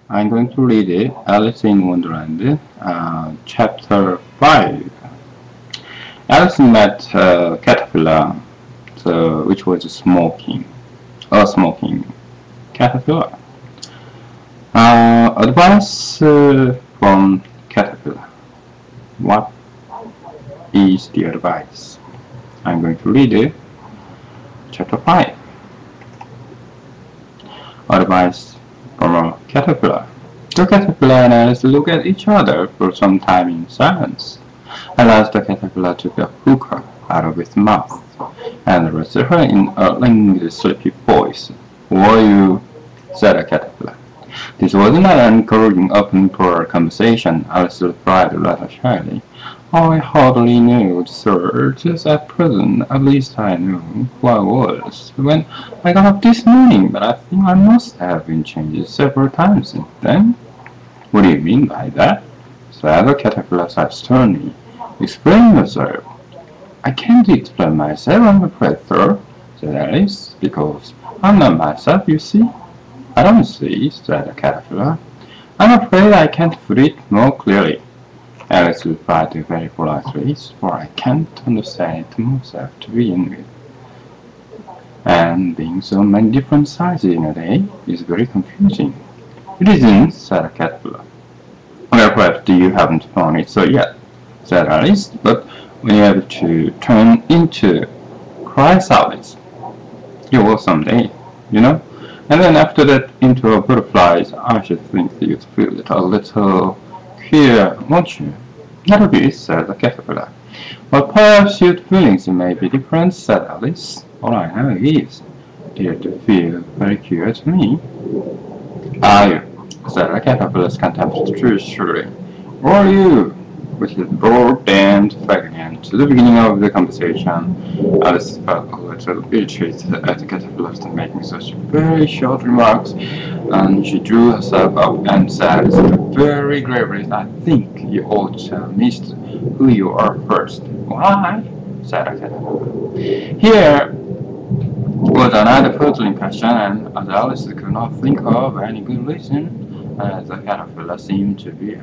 I'm going to read it, Alice in Wonderland, chapter 5. Alice met a caterpillar, which was a smoking caterpillar. Advice from caterpillar. What is the advice? I'm going to read it, chapter 5. Advice from a caterpillar. The caterpillar and Alice looked at each other for some time in silence. At last the caterpillar took a hookah out of its mouth and addressed her in a languid, sleepy voice. "Who are you?" said the caterpillar. This was not an encouraging opening for a conversation. Alice replied rather shyly. "I hardly know, sir. Just at present, at least I know who I was when I got up this morning, but I think I must have been changed several times since then." "What do you mean by that?" said the caterpillar sternly. "Explain yourself." "I can't explain myself, I'm afraid, sir," said Alice, "because I'm not myself, you see." "I don't see," said the caterpillar. "I'm afraid I can't put it more clearly," Alice replied very politely, "for I can't understand it myself to begin with. And being so many different sizes in a day is very confusing." "It isn't," said the caterpillar. "Well, perhaps you haven't found it so yet," said Alice, "but when you have to turn into chrysalis, you will someday, you know. And then after that into a butterfly, I should think that you'd feel it a little queer, won't you?" "Not a bit," said the caterpillar. "Well, perhaps your feelings may be different," said Alice. "All I know is, it feels very queer to me." "Are you?" said the caterpillar's contemptuously. "Or are you?" Which is brought them back again to the beginning of the conversation. Alice felt a little irritated at the caterpillar's making such very short remarks, and she drew herself up and said very gravely, "I think you ought to tell me who you are first." "Why?" said the caterpillar. Here was another puzzling question, and as Alice could not think of any good reason, the caterpillar seemed to be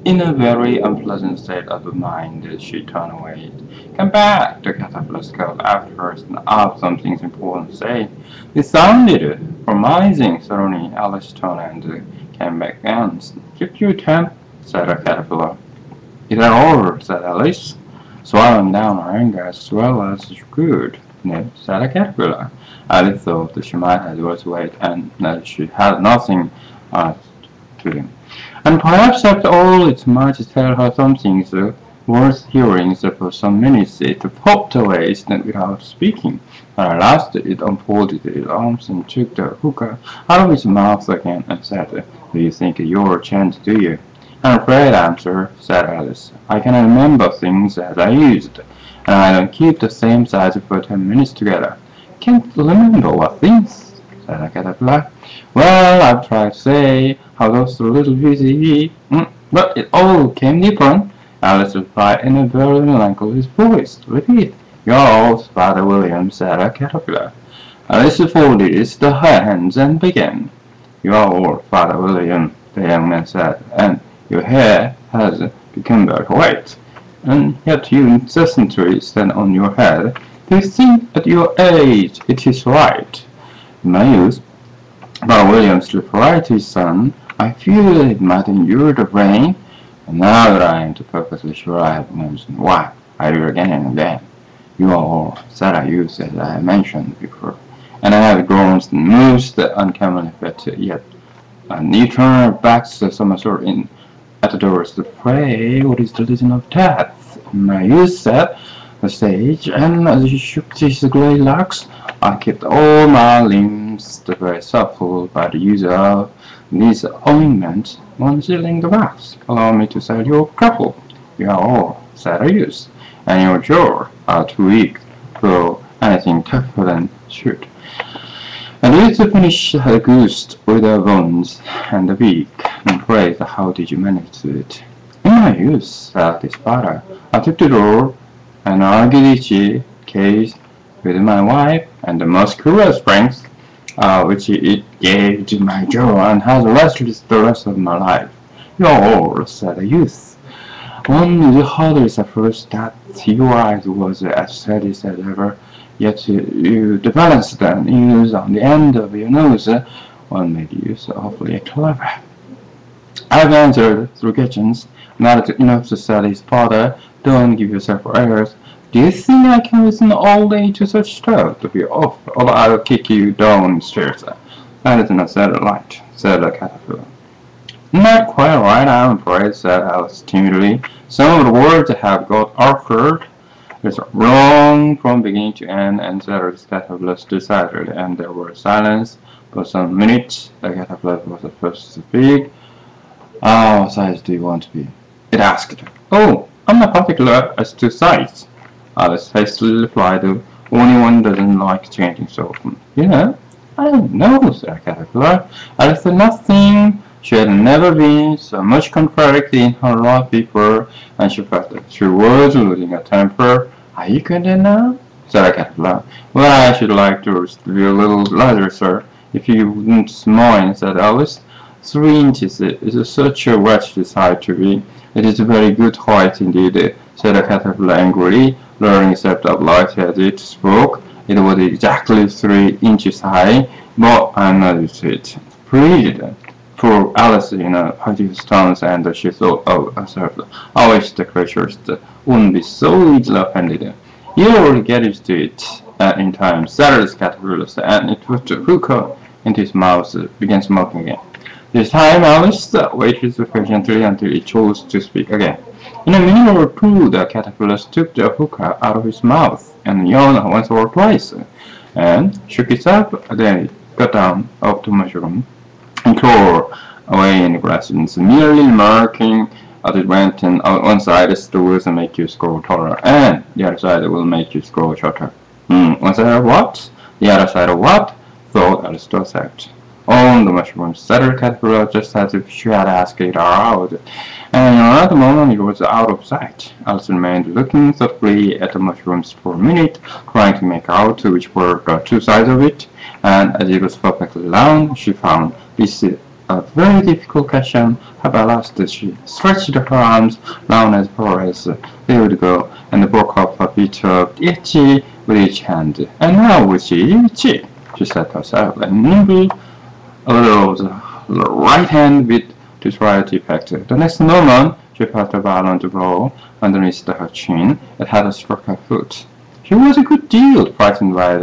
in a very unpleasant state of mind, she turned away. "Come back," the caterpillar called after her, and asked something important to say. It sounded promising. Suddenly Alice turned and came back again. "Keep your temper," said the caterpillar. "Is that all?" said Alice, swallowing down her anger as well as she could. "No," said the caterpillar. Alice thought that she might as well wait, and that she had nothing to do. And perhaps after all it might tell her something worth hearing, so for some minutes it popped away without speaking. But at last it unfolded its arms and took the hookah out of its mouth again and said, "Do you think you're a chance, do you?" "I'm afraid I'm, sir," said Alice. "I cannot remember things as I used, and I don't keep the same size for 10 minutes together." "Can't remember what things?" said the caterpillar. "Well, I've tried to say how those little pieces but it all came different," Alice replied in a very melancholy voice. "Repeat." "Yours, Father William," said the caterpillar. Alice folded her hands and began. "You are old, Father William," the young man said, "and your hair has become very white, and yet you incessantly stand on your head. Do you think at your age it is right?" "In my youth," Father Williams replied to his son, "I fear it might endure the rain, and now that I am perfectly sure I have mentioned why, I do it again and again. You are all," said I youth, as I have mentioned before, "and I have grown most uncommonly fat yet, and you turn backs to somersault in at the doors to pray. What is the reason of that?" My youth said the stage, and as he shook his grey locks, "I kept all my limbs very supple by the use of this ointment. 1 shilling the wax. Allow me to sell you a couple." "You are all," said the youth, "and your jaw are too weak for anything tougher than shoot." And the youth finished the goose with the bones and the beak, and praised, "How did you manage to do it?" "In my youth," said his father, "I took the door and argued each case with my wife, and the most cruel springs which it gave to my joy and has lasted the rest of my life. "You're," said the youth. "One is hardest at first that your eyes was as steady as ever, yet you the balance then use on the end of your nose. One made you so awfully clever." I've answered through kitchens, not enough to say his father, "Don't give yourself airs. Do you think I can listen all day to such stuff? To be off, or I'll kick you downstairs." "That is not said right," said the caterpillar. "Not quite right, I'm afraid," said Alice timidly. "Some of the words have got awkward. It's wrong from beginning to end," and said the caterpillar decidedly, and there was silence for some minutes. The caterpillar was the first to speak. "What size do you want to be?" it asked. "Oh, I'm not particular as to size," Alice hastily replied. "Only one doesn't like changing so often." "You know?" "I don't know," said the caterpillar. Alice said nothing. She had never been so much contraried in her life before, and she felt that she was losing her temper. "Are you content now?" said the caterpillar. "Well, I should like to be a little larger, sir, if you wouldn't mind," said Alice. "3 inches is such a wretched size to be." "It is a very good height indeed," said the caterpillar angrily, lowering itself up light as it spoke. It was exactly 3 inches high, but I'm not used to it. "Please," for Alice in a piteous tone, and she thought of herself, "I wish the creatures wouldn't be so easily offended." "You'll get used to it in time," said the caterpillar, and it put the hookah into his mouth, began smoking again. This time Alice waited patiently until he chose to speak again. In a minute or two the caterpillar took the hookah out of his mouth and yawned once or twice, and shook itself. Then it got down off the mushroom and tore away in the grass, merely remarking as it went, and on one side the stools will make you grow taller, and the other side will make you grow shorter. One side of what? The other side of what? Thought Alice to herself. On the mushroom said the caterpillar, just as if she had asked it out, and in another moment it was out of sight. Alice remained looking thoughtfully at the mushrooms for a minute, trying to make out which were the two sides of it, and as it was perfectly round, she found this a very difficult question. At last she stretched her arms down as far as they would go, and broke off a bit of each with each hand. "And now which is which?" she said to herself, and nibbled a little of the right hand with desired effect. The next moment she felt a violent blow underneath her chin. It had struck her foot. She was a good deal frightened by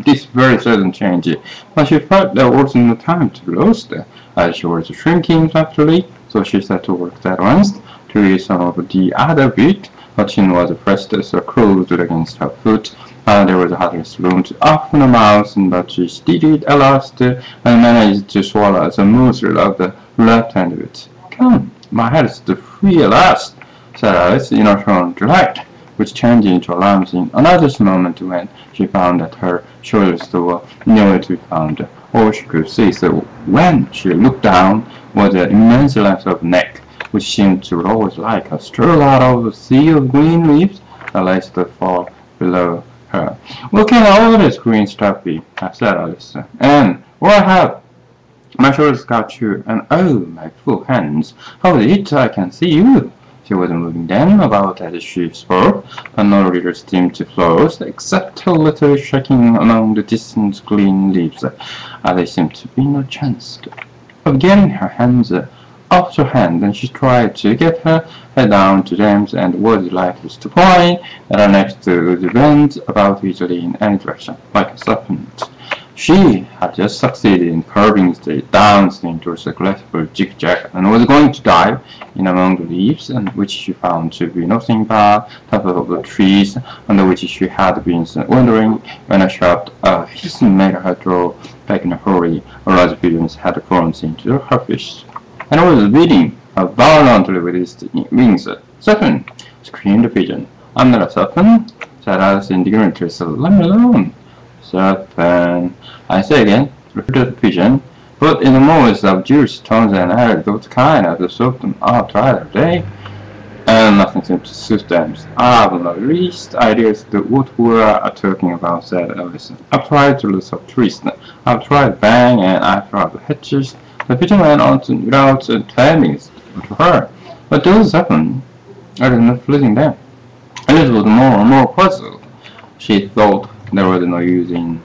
this very sudden change, but she felt there was no time to be lost, as she was shrinking rapidly, so she set to work at once to raise some of the other bit. Her chin was pressed so close against her foot, and there was hardly room to open her mouth, but she did it at last, and managed to swallow the morsel of the left end of it. "Come, my head is free at last," said Alice in a tone of delight, which changed into alarm in another moment when she found that her shoulders were nowhere to be found. All she could see, so when she looked down, was an immense length of neck, which seemed to rise like a straw out of a sea of green leaves that lay far below her. "What can all this green stuff be?" said Alice. "And what I have? My shoulders got you, and oh, my full hands! How is it I can see you?" She was moving them about as she spoke, but no leader seemed to flow, except a little shaking among the distant green leaves. There seemed to be no chance of getting her hands off her hand, and she tried to get her head down to James, and was delighted to find that her neck would bend about easily in any direction, like a serpent. She had just succeeded in curving it down into a graceful zigzag, and was going to dive in among the leaves, and which she found to be nothing but top of the trees under which she had been wandering, when a sharp hiss made her draw back in a hurry. A large pigeon had flown into her fish, and was beating violently with its wings. "Serpent!" screamed the pigeon. "I'm not a serpent," said Alice indignantly, "so let me alone." "Serpent, I say again," repeated the pigeon, but in the most obtuse tones and added, "What kind of the serpent are tried are they?" and nothing seemed to suit them. I have the least idea as to what we are talking about, said Alice. I've tried to lose up trees. I've tried bang and I've tried the hatches. The pigeon went on without telling me to her. But those happened. I did not losing them. Alice was more and more puzzled. She thought there was no use in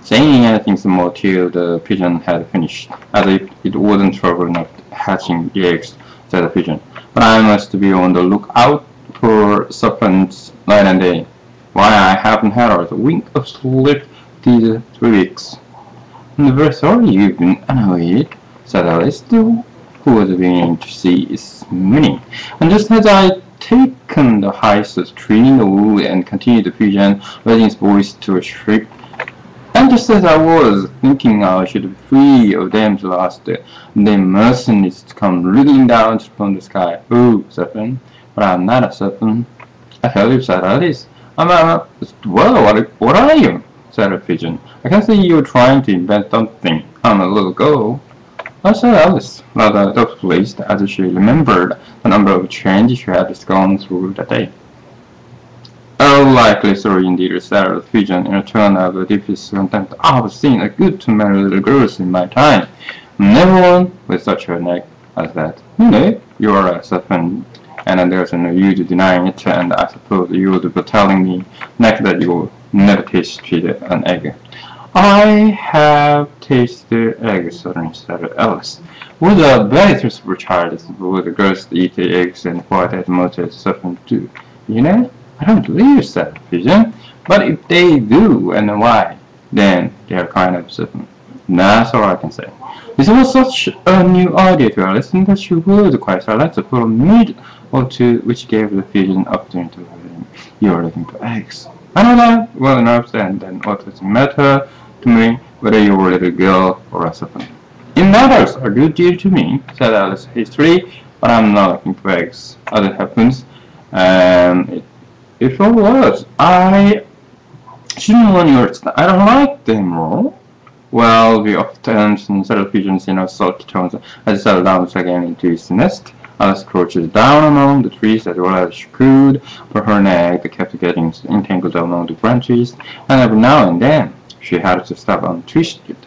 saying anything more till the pigeon had finished, as if it wasn't trouble enough hatching the eggs, said the pigeon. But I must be on the lookout for serpents night and day. Why, I haven't had a wink of sleep these 3 weeks. I'm very sorry you've been annoyed, said Alice, who was beginning to see its meaning. And just as I taken the heights of tree in the wood and continued the pigeon, raising its voice to a shriek, and just as I was thinking I should be free of them at last, the mercenaries come wriggling down from the sky. Oh, serpent, but I'm not a serpent. I tell you, said Alice. Well, what are you? Said the pigeon. I can see you're trying to invent something. I'm a little girl. I said Alice, rather pleased as she remembered the number of changes she had gone through that day. Oh, likely sorry indeed, said the pigeon in a tone of the deepest contempt. I've seen a good many little girls in my time. Never one with such a neck as that. You know, you're a serpent, and there's no use denying it, and I suppose you would be telling me next that you never tasted an egg. I have tasted eggs, certainly, said Alice. Was a very truthful child, would the girls eat the eggs and quite as much as serpents do. You know? I don't believe, said the pigeon. But if they do, and why, then they are kind of serpent. That's all I can say. This was such a new idea to Alice that she was quite silent for a minute or two, which gave the pigeon opportunity to him. You are looking for eggs. I know that well enough, and then what does it matter to me whether you're a little girl or a serpent? It matters a good deal to me, said Alice hastily, but I'm not looking for eggs, as it happens. If I was, I shouldn't want yours. I don't like them all. Well, we often settle pigeons in salty tones as it settled down again into its nest. Alice crouched down among the trees as well as she could, for her neck kept getting entangled among the branches, and every now and then she had to stop and twist it.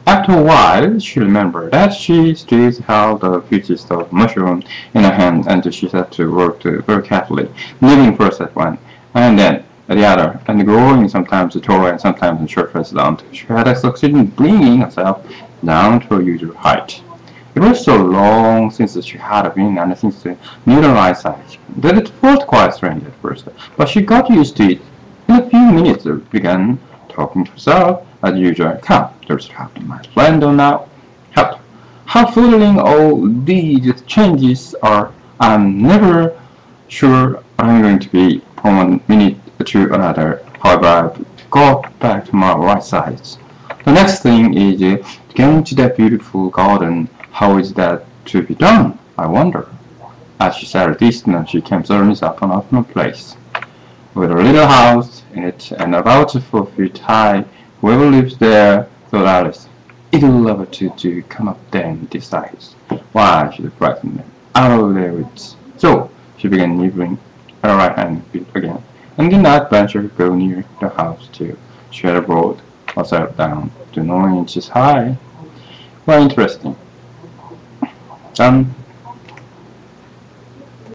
After a while, she remembered that she still held a pieces of mushroom in her hand, and she set to work very carefully, leaving first at one, and then at the other, and growing sometimes taller and sometimes in surface down till she had succeeded in bringing herself down to her usual height. It was so long since she had been and since the neutralized size that it felt quite strange at first, but she got used to it. In a few minutes, she began talking to herself as usual. Come, there's half my friend now. Help! How fooling all these changes are! I'm never sure I'm going to be from one minute to another. However, I've got back to my right size. The next thing is to get into that beautiful garden. How is that to be done, I wonder? As she sat at distance, she came suddenly upon a place with a little house in it and about 4 feet high. Whoever lives there, thought Alice, it'll love her to come up there and decide. Why should it frighten them out of their wits? So she began nibbling her right hand again, and did not venture to go near the house till she had brought herself down to 9 inches high. Very interesting. Done.